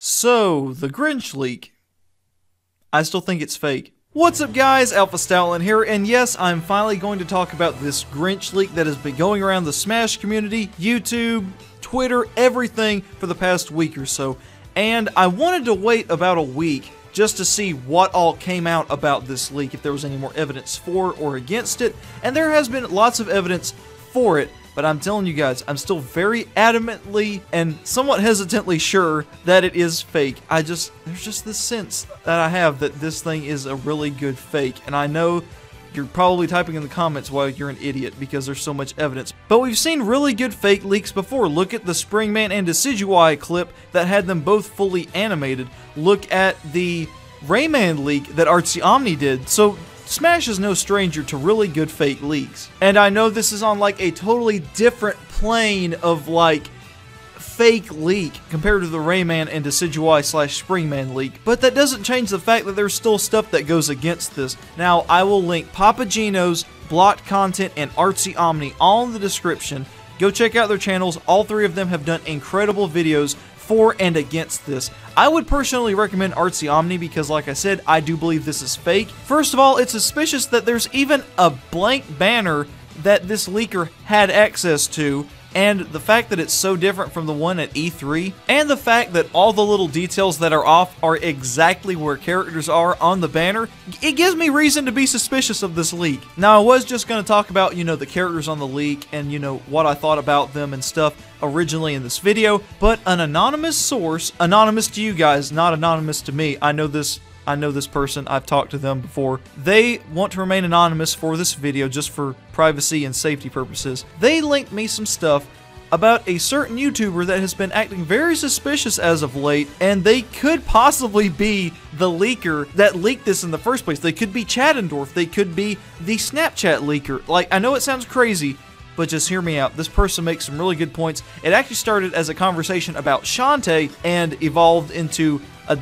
So, the Grinch leak. I still think it's fake. What's up guys, Alpha Stalin here, and yes, I'm finally going to talk about this Grinch leak that has been going around the Smash community, YouTube, Twitter, everything for the past week or so. And I wanted to wait about a week just to see what all came out about this leak, if there was any more evidence for or against it, and there has been lots of evidence for it. But I'm telling you guys, I'm still very adamantly and somewhat hesitantly sure that it is fake. There's just this sense that I have that this thing is a really good fake. And I know you're probably typing in the comments why you're an idiot because there's so much evidence. But we've seen really good fake leaks before. Look at the Springman and Decidueye clip that had them both fully animated. Look at the Rayman leak that Artsy Omni did. So Smash is no stranger to really good fake leaks. And I know this is on like a totally different plane of like fake leak compared to the Rayman and Decidueye / Springman leak, but that doesn't change the fact that there's still stuff that goes against this. Now, I will link Papagino's, Blocked Content, and Artsy Omni all in the description. Go check out their channels. All three of them have done incredible videos for and against this. I would personally recommend Artsy Omni because, like I said, I do believe this is fake. First of all, it's suspicious that there's even a blank banner that this leaker had access to, and the fact that it's so different from the one at E3, and the fact that all the little details that are off are exactly where characters are on the banner, it gives me reason to be suspicious of this leak. Now, I was just going to talk about, the characters on the leak and, what I thought about them and stuff originally in this video, but an anonymous source, anonymous to you guys, not anonymous to me, I know this person, I've talked to them before. They want to remain anonymous for this video just for privacy and safety purposes. They linked me some stuff about a certain YouTuber that has been acting very suspicious as of late, and they could possibly be the leaker that leaked this in the first place. They could be Chattendorf, they could be the Snapchat leaker. Like, I know it sounds crazy, but just hear me out. This person makes some really good points. It actually started as a conversation about Shantae and evolved into a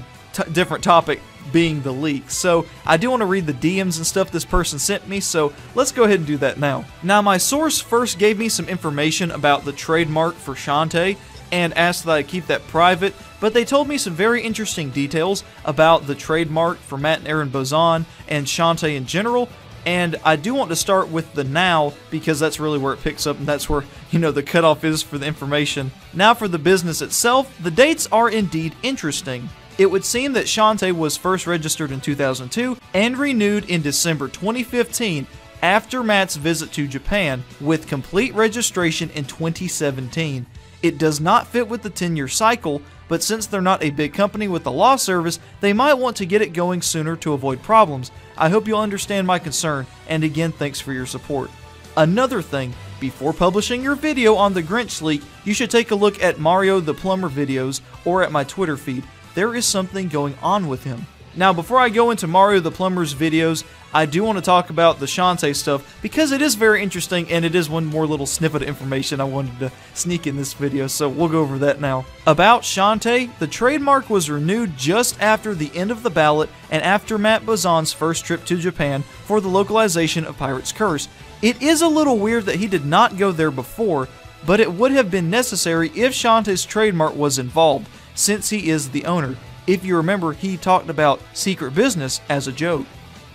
different topic, being the leak. So I do want to read the DMs and stuff this person sent me, so let's go ahead and do that now. Now, my source first gave me some information about the trademark for Shantae and asked that I keep that private, but they told me some very interesting details about the trademark for Matt and Aaron Bozon and Shantae in general. And I do want to start with the now, because that's really where it picks up, and that's where, the cutoff is for the information. Now for the business itself, the dates are indeed interesting. It would seem that Shantae was first registered in 2002 and renewed in December 2015 after Matt's visit to Japan, with complete registration in 2017. It does not fit with the 10-year cycle, but since they're not a big company with a law service, they might want to get it going sooner to avoid problems. I hope you'll understand my concern, and again, thanks for your support. Another thing, before publishing your video on the Grinch leak, you should take a look at Mario the Plumber videos or at my Twitter feed. There is something going on with him. Now, before I go into Mario the Plumber's videos, I do want to talk about the Shantae stuff because it is very interesting and it is one more little snippet of information I wanted to sneak in this video, so we'll go over that now. About Shantae, the trademark was renewed just after the end of the ballot and after Matt Bozon's first trip to Japan for the localization of Pirate's Curse. It is a little weird that he did not go there before, but it would have been necessary if Shantae's trademark was involved, since he is the owner. If you remember, he talked about secret business as a joke.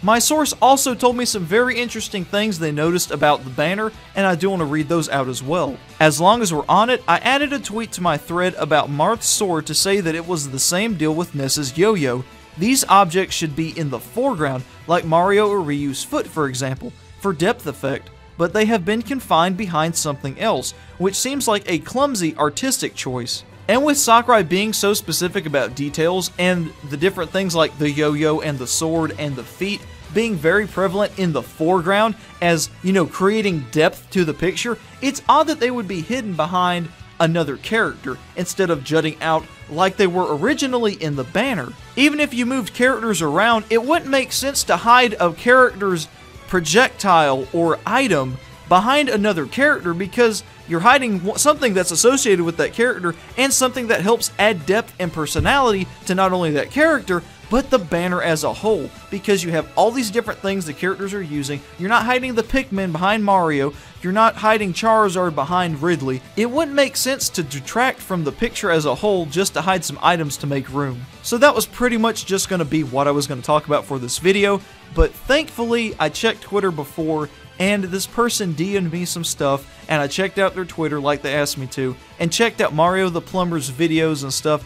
My source also told me some very interesting things they noticed about the banner, and I do want to read those out as well. As long as we're on it, I added a tweet to my thread about Marth's sword to say that it was the same deal with Ness's yo-yo. These objects should be in the foreground, like Mario or Ryu's foot for example, for depth effect, but they have been confined behind something else, which seems like a clumsy artistic choice. And with Sakurai being so specific about details and the different things like the yo-yo and the sword and the feet being very prevalent in the foreground as, creating depth to the picture, it's odd that they would be hidden behind another character instead of jutting out like they were originally in the banner. Even if you moved characters around, it wouldn't make sense to hide a character's projectile or item behind another character because you're hiding something that's associated with that character and something that helps add depth and personality to not only that character, but the banner as a whole, because you have all these different things the characters are using. You're not hiding the Pikmin behind Mario, you're not hiding Charizard behind Ridley. It wouldn't make sense to detract from the picture as a whole just to hide some items to make room. So that was pretty much just going to be what I was going to talk about for this video, but thankfully I checked Twitter before, and this person DM'd me some stuff, and I checked out their Twitter like they asked me to, and checked out Mario the Plumber's videos and stuff,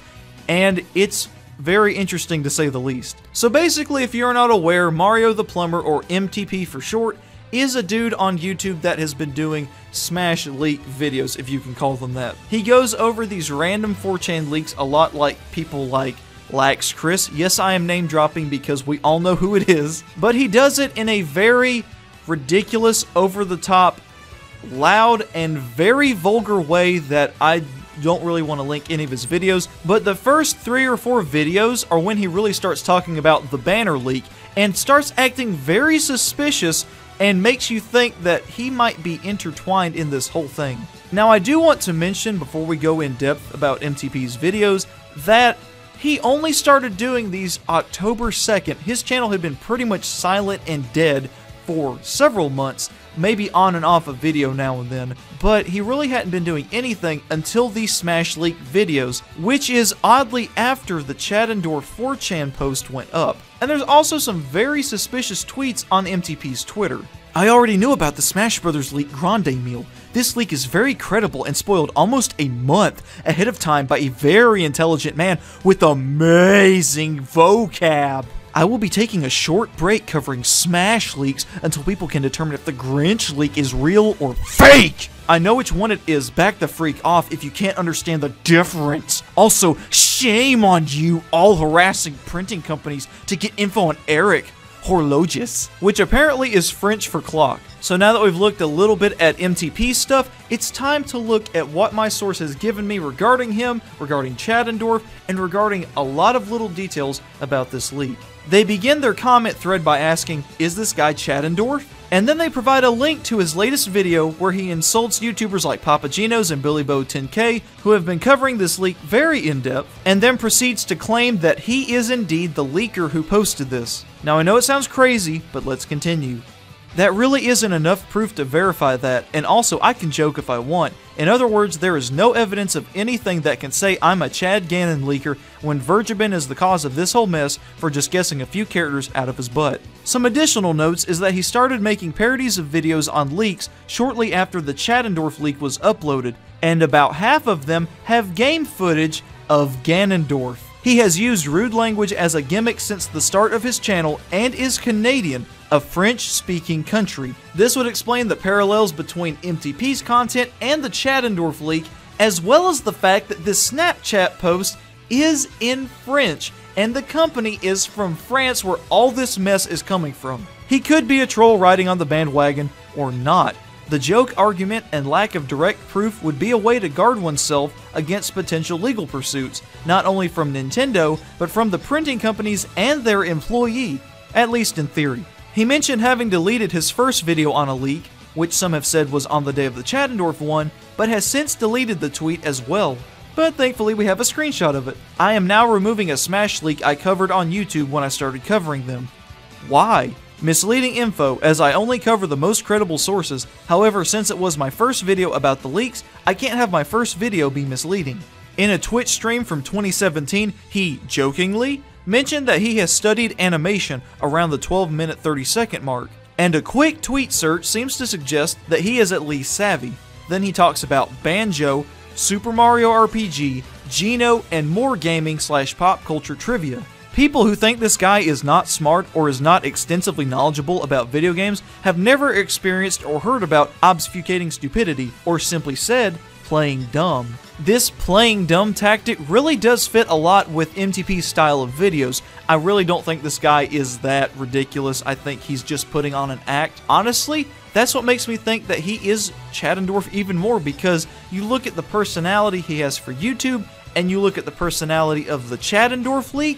and it's very interesting to say the least. So basically, if you're not aware, Mario the Plumber, or MTP for short, is a dude on YouTube that has been doing Smash leak videos, if you can call them that. He goes over these random 4chan leaks a lot like people like Lax Chris. Yes, I am name dropping because we all know who it is, but he does it in a very ridiculous, over-the-top, loud, and very vulgar way that I don't really want to link any of his videos, but the first 3 or 4 videos are when he really starts talking about the banner leak and starts acting very suspicious and makes you think that he might be intertwined in this whole thing. Now, I do want to mention before we go in depth about MTP's videos that he only started doing these October 2nd. His channel had been pretty much silent and dead for several months, maybe on and off a video now and then, but he really hadn't been doing anything until these Smash leak videos, which is oddly after the Chattendorf 4chan post went up. And there's also some very suspicious tweets on MTP's Twitter. I already knew about the Smash Brothers leak Grande meal. This leak is very credible and spoiled almost a month ahead of time by a very intelligent man with amazing vocab. I will be taking a short break covering Smash leaks until people can determine if the Grinch leak is real or fake! I know which one it is, back the freak off if you can't understand the difference. Also, shame on you all harassing printing companies to get info on Eric Horloges, which apparently is French for clock. So now that we've looked a little bit at MTP stuff, it's time to look at what my source has given me regarding him, regarding Chattendorf, and regarding a lot of little details about this leak. They begin their comment thread by asking, is this guy Chattendorf? And then they provide a link to his latest video where he insults YouTubers like Papagenos and Billy Bo 10K who have been covering this leak very in-depth, and then proceeds to claim that he is indeed the leaker who posted this. Now I know it sounds crazy, but let's continue. That really isn't enough proof to verify that, and also I can joke if I want. In other words, there is no evidence of anything that can say I'm a Chad Gannon leaker when Virgibin is the cause of this whole mess for just guessing a few characters out of his butt. Some additional notes is that he started making parodies of videos on leaks shortly after the Chattendorf leak was uploaded, and about half of them have game footage of Ganondorf. He has used rude language as a gimmick since the start of his channel and is Canadian, a French-speaking country. This would explain the parallels between MTP's content and the Chattendorf leak, as well as the fact that this Snapchat post is in French, and the company is from France where all this mess is coming from. He could be a troll riding on the bandwagon, or not. The joke, argument, and lack of direct proof would be a way to guard oneself against potential legal pursuits, not only from Nintendo, but from the printing companies and their employee, at least in theory. He mentioned having deleted his first video on a leak, which some have said was on the day of the Chattendorf one, but has since deleted the tweet as well. But thankfully we have a screenshot of it. I am now removing a Smash leak I covered on YouTube when I started covering them. Why? Misleading info, as I only cover the most credible sources. However, since it was my first video about the leaks, I can't have my first video be misleading. In a Twitch stream from 2017, he, jokingly, mentioned that he has studied animation around the 12-minute 30-second mark, and a quick tweet search seems to suggest that he is at least savvy. Then he talks about Banjo, Super Mario RPG, Geno, and more gaming/pop culture trivia. People who think this guy is not smart or is not extensively knowledgeable about video games have never experienced or heard about obfuscating stupidity, or simply said, playing dumb. This playing dumb tactic really does fit a lot with MTP's style of videos. I really don't think this guy is that ridiculous. I think he's just putting on an act. Honestly, that's what makes me think that he is Chattendorf even more, because you look at the personality he has for YouTube, and you look at the personality of the Chattendorf leak,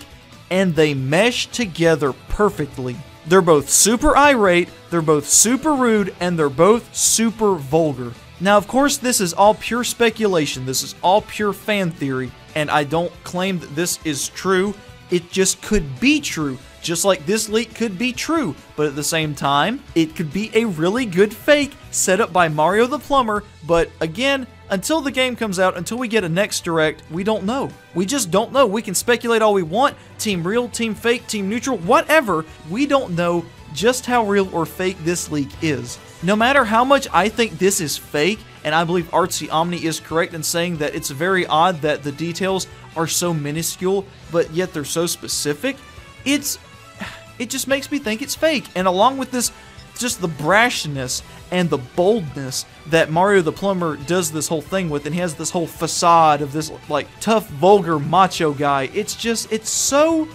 and they mesh together perfectly. They're both super irate, they're both super rude, and they're both super vulgar. Now, of course, this is all pure speculation, this is all pure fan theory, and I don't claim that this is true. it just could be true. Just like this leak could be true, but at the same time, it could be a really good fake set up by Mario the Plumber, but again, until the game comes out, until we get a next direct, we don't know. We just don't know. We can speculate all we want, team real, team fake, team neutral, whatever. We don't know just how real or fake this leak is. No matter how much I think this is fake, and I believe Artsy Omni is correct in saying that it's very odd that the details are so minuscule, but yet they're so specific, it just makes me think it's fake. And along with this, just the brashness and the boldness that Mario the Plumber does this whole thing with, and he has this whole facade of this like tough, vulgar, macho guy. It's so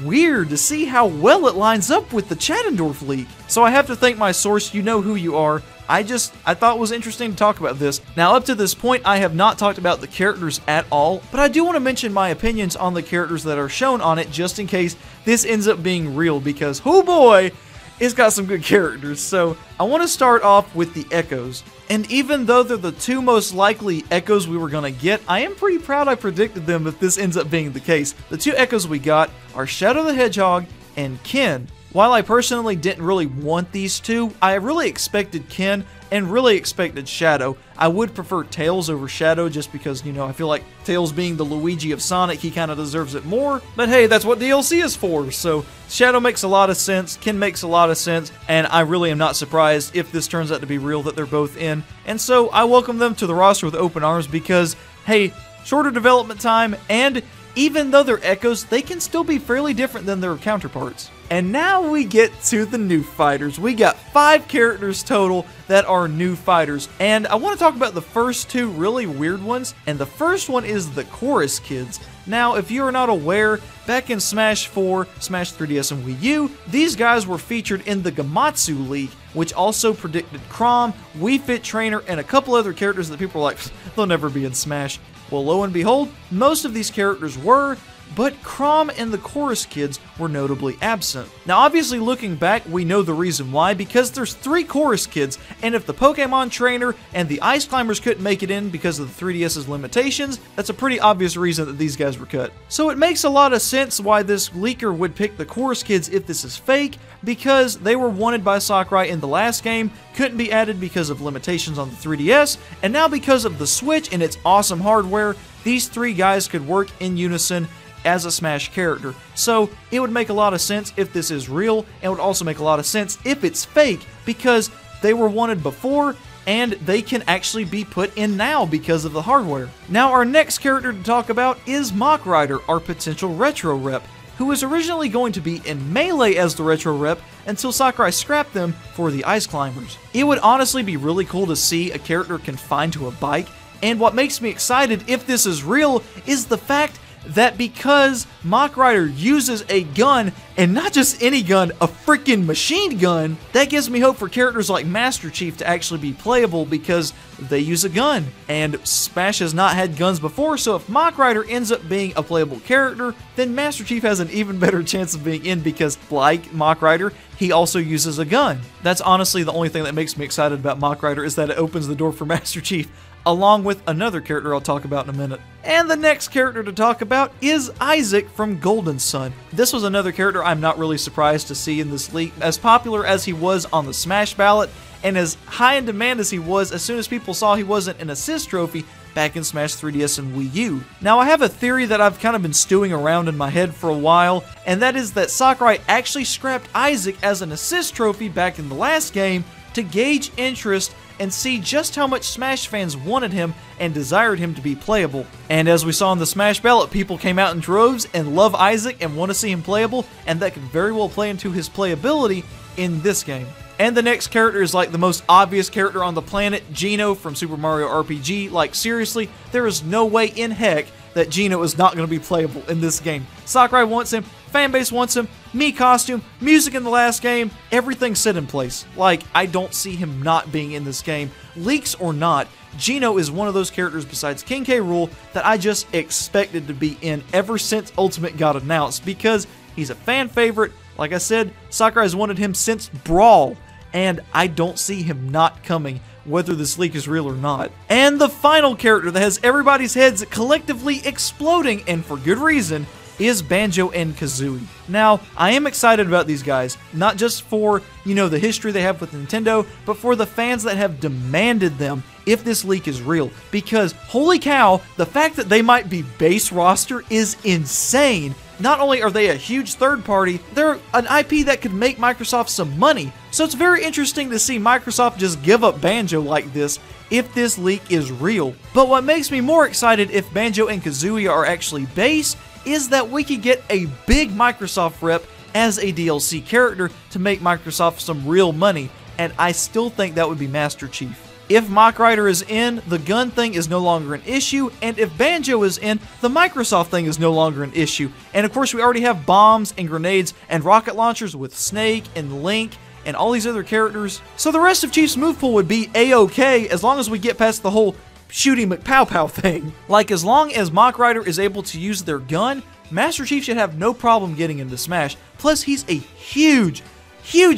weird to see how well it lines up with the Chattendorf leak. So I have to thank my source, you know who you are. I thought it was interesting to talk about this. Now, up to this point, I have not talked about the characters at all, but I do want to mention my opinions on the characters that are shown on it, just in case this ends up being real, because, oh boy, it's got some good characters. So, I want to start off with the Echoes. And even though they're the two most likely Echoes we were going to get, I am pretty proud I predicted them if this ends up being the case. The two Echoes we got are Shadow the Hedgehog and Ken. While I personally didn't really want these two, I really expected Ken and really expected Shadow. I would prefer Tails over Shadow just because, you know, I feel like Tails being the Luigi of Sonic, he kind of deserves it more. But hey, that's what DLC is for, so Shadow makes a lot of sense, Ken makes a lot of sense, and I really am not surprised if this turns out to be real that they're both in. And so I welcome them to the roster with open arms because, hey, shorter development time, and even though they're Echoes, they can still be fairly different than their counterparts. And now we get to the new fighters. We got 5 characters total that are new fighters. And I want to talk about the first two really weird ones. And the first one is the Chorus Kids. Now, if you are not aware, back in Smash 4, Smash 3DS, and Wii U, these guys were featured in the Gamatsu League, which also predicted Chrom, Wii Fit Trainer, and a couple other characters that people were like, they'll never be in Smash. Well, lo and behold, most of these characters were, but Chrom and the Chorus Kids were notably absent. Now, obviously, looking back, we know the reason why, because there's 3 Chorus Kids, and if the Pokemon Trainer and the Ice Climbers couldn't make it in because of the 3DS's limitations, that's a pretty obvious reason that these guys were cut. So it makes a lot of sense why this leaker would pick the Chorus Kids if this is fake, because they were wanted by Sakurai in the last game, couldn't be added because of limitations on the 3DS, and now because of the Switch and its awesome hardware, these 3 guys could work in unison as a Smash character. So it would make a lot of sense if this is real, and it would also make a lot of sense if it's fake, because they were wanted before and they can actually be put in now because of the hardware. Now, our next character to talk about is Mach Rider, our potential retro rep, who was originally going to be in Melee as the retro rep until Sakurai scrapped them for the Ice Climbers. It would honestly be really cool to see a character confined to a bike, and what makes me excited if this is real is the fact that because Mach Rider uses a gun, and not just any gun, a freaking machine gun, that gives me hope for characters like Master Chief to actually be playable because they use a gun. And Smash has not had guns before, so if Mach Rider ends up being a playable character, then Master Chief has an even better chance of being in because, like Mach Rider, he also uses a gun. That's honestly the only thing that makes me excited about Mach Rider, is that it opens the door for Master Chief, along with another character I'll talk about in a minute. And the next character to talk about is Isaac from Golden Sun. This was another character I'm not really surprised to see in this leak. As popular as he was on the Smash ballot, and as high in demand as he was as soon as people saw he wasn't an assist trophy back in Smash 3DS and Wii U. Now, I have a theory that I've kind of been stewing around in my head for a while, and that is that Sakurai actually scrapped Isaac as an assist trophy back in the last game to gauge interest and see just how much Smash fans wanted him and desired him to be playable. And as we saw in the Smash ballot, people came out in droves and love Isaac and want to see him playable, and that could very well play into his playability in this game. And the next character is like the most obvious character on the planet, Geno from Super Mario RPG. Like, seriously, there is no way in heck that Geno is not going to be playable in this game. Sakurai wants him, fanbase wants him, Mii costume, music in the last game, everything set in place. Like, I don't see him not being in this game. Leaks or not, Geno is one of those characters besides King K. Rool that I just expected to be in ever since Ultimate got announced, because he's a fan favorite. Like I said, Sakurai's wanted him since Brawl, and I don't see him not coming, whether this leak is real or not. And the final character that has everybody's heads collectively exploding, and for good reason, is Banjo and Kazooie. Now, I am excited about these guys, not just for, the history they have with Nintendo, but for the fans that have demanded them if this leak is real. Because, holy cow, the fact that they might be base roster is insane. Not only are they a huge third party, they're an IP that could make Microsoft some money. So it's very interesting to see Microsoft just give up Banjo like this if this leak is real. But what makes me more excited if Banjo and Kazooie are actually base is that we could get a big Microsoft rep as a DLC character to make Microsoft some real money, and I still think that would be Master Chief. If Mach Rider is in, the gun thing is no longer an issue, and if Banjo is in, the Microsoft thing is no longer an issue. And of course we already have bombs and grenades and rocket launchers with Snake and Link and all these other characters. So the rest of Chief's move pool would be a-okay as long as we get past the whole shooting McPow-Pow thing. Like, as long as Mach Rider is able to use their gun, Master Chief should have no problem getting into Smash. Plus, he's a huge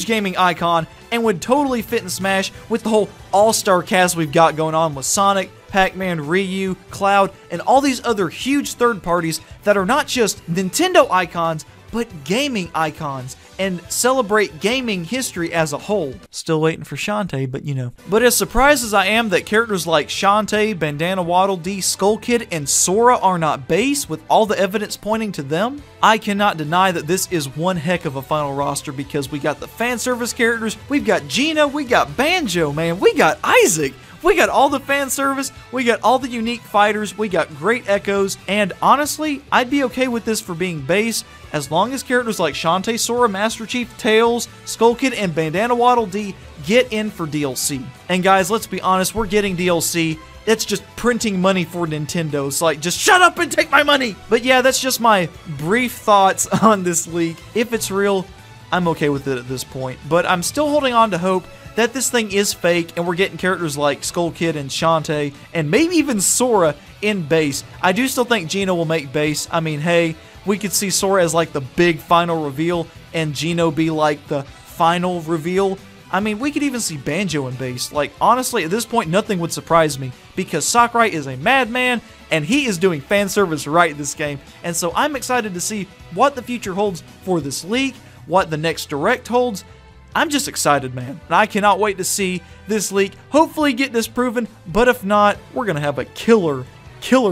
gaming icon and would totally fit in Smash with the whole all-star cast we've got going on with Sonic, Pac-Man, Ryu, Cloud, and all these other huge third parties that are not just Nintendo icons, but gaming icons, and celebrate gaming history as a whole. Still waiting for Shantae, but But as surprised as I am that characters like Shantae, Bandana Waddle Dee, Skull Kid, and Sora are not base with all the evidence pointing to them, I cannot deny that this is one heck of a final roster because we got the fan service characters, we've got Gina, we got Banjo, man, we got Isaac, we got all the fan service, we got all the unique fighters, we got great echoes, and honestly, I'd be okay with this for being base as long as characters like Shantae, Sora, Master Chief, Tails, Skull Kid, and Bandana Waddle Dee get in for DLC. And guys, let's be honest, we're getting DLC. It's just printing money for Nintendo. It's like, just shut up and take my money! But yeah, that's just my brief thoughts on this leak. If it's real, I'm okay with it at this point. But I'm still holding on to hope that this thing is fake and we're getting characters like Skull Kid and Shantae and maybe even Sora in base. I do still think Gino will make base. I mean, hey, we could see Sora as like the big final reveal and Gino be like the final reveal. I mean, we could even see Banjo in base. Like, honestly, at this point, nothing would surprise me because Sakurai is a madman and he is doing fan service right in this game. And so I'm excited to see what the future holds for this leak, what the next Direct holds. I'm just excited, man. And I cannot wait to see this leak hopefully get disproven, but if not, we're going to have a killer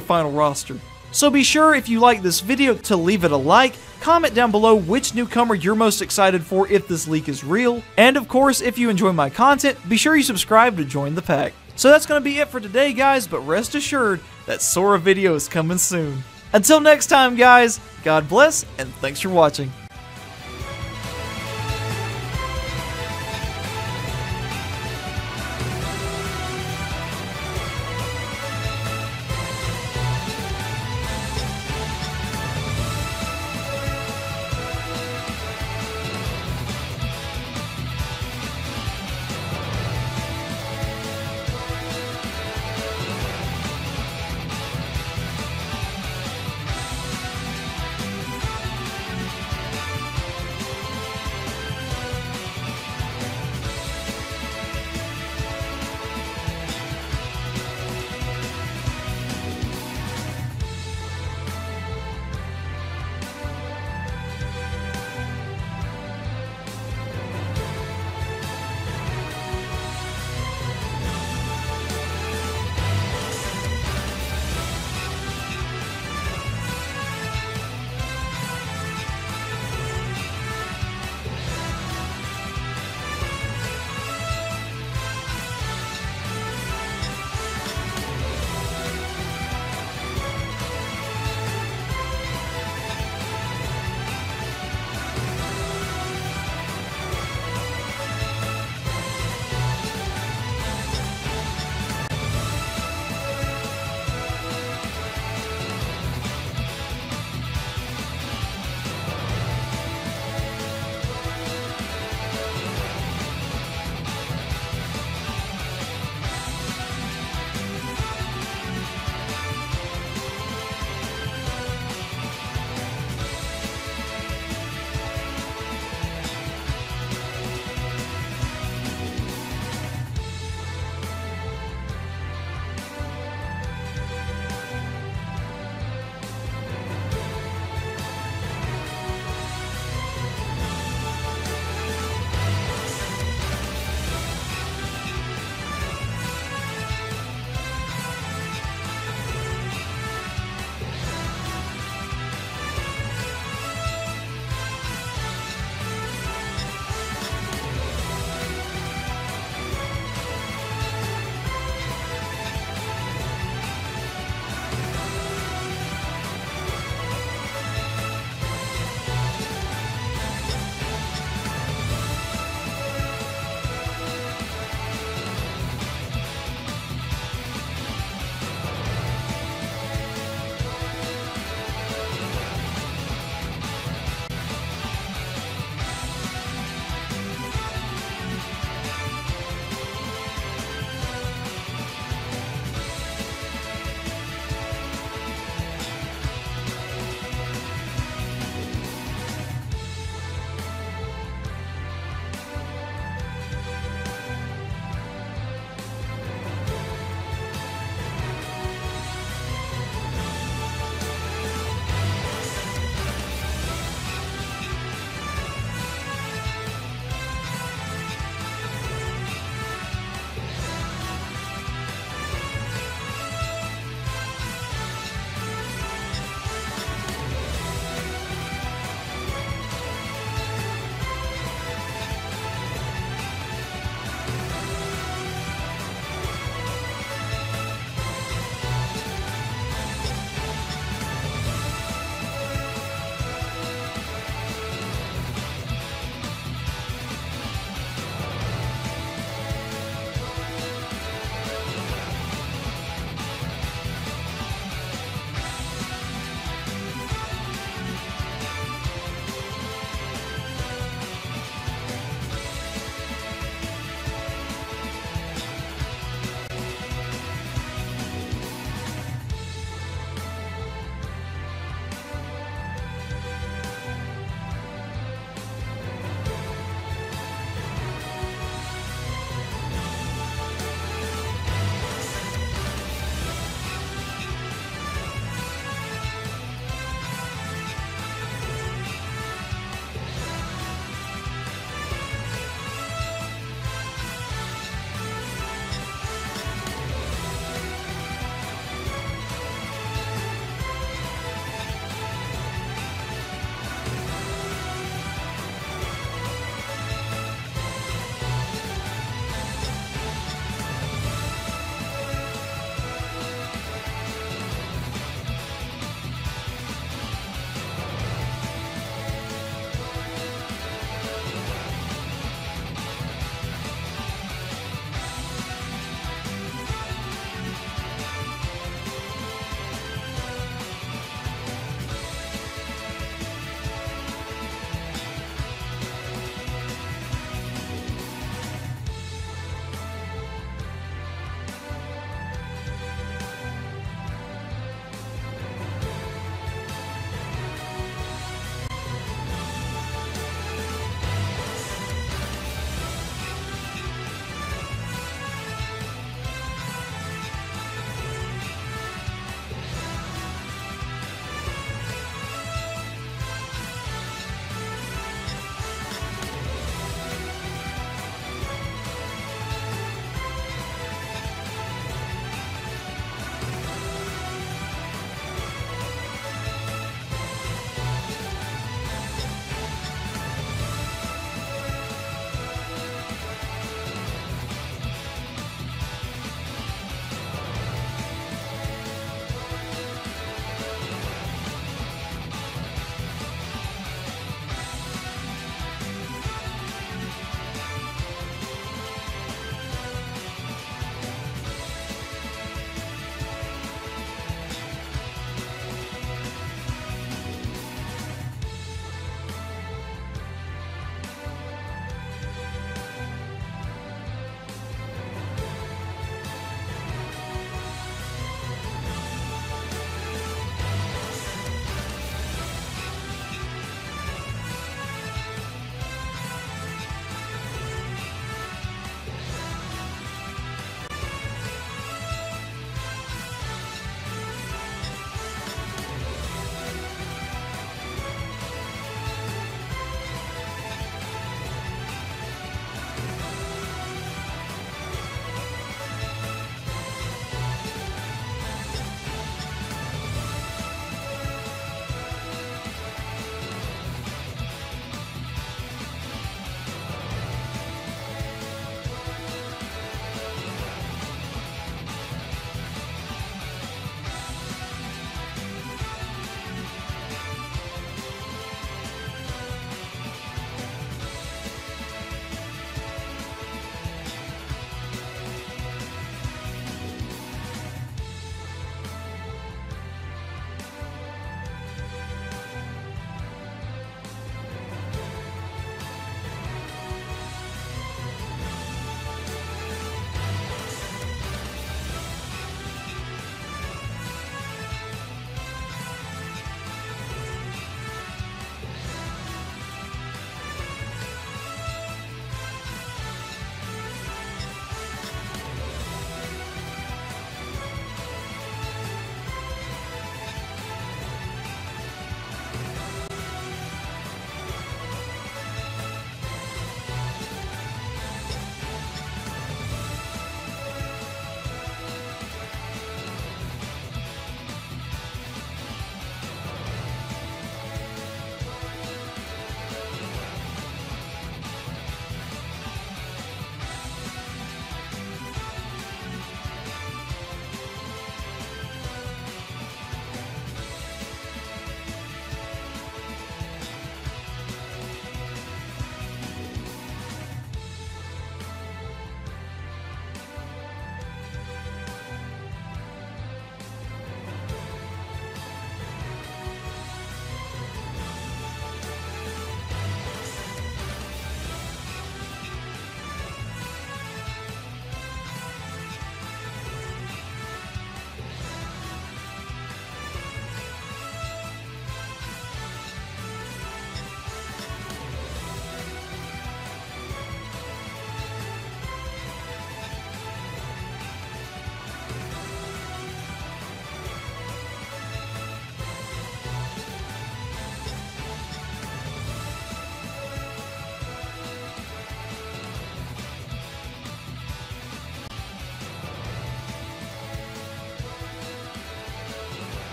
final roster. So be sure, if you like this video, to leave it a like, comment down below which newcomer you're most excited for if this leak is real, and of course, if you enjoy my content, be sure you subscribe to join the pack. So that's going to be it for today, guys, but rest assured that Sora video is coming soon. Until next time, guys, God bless, and thanks for watching.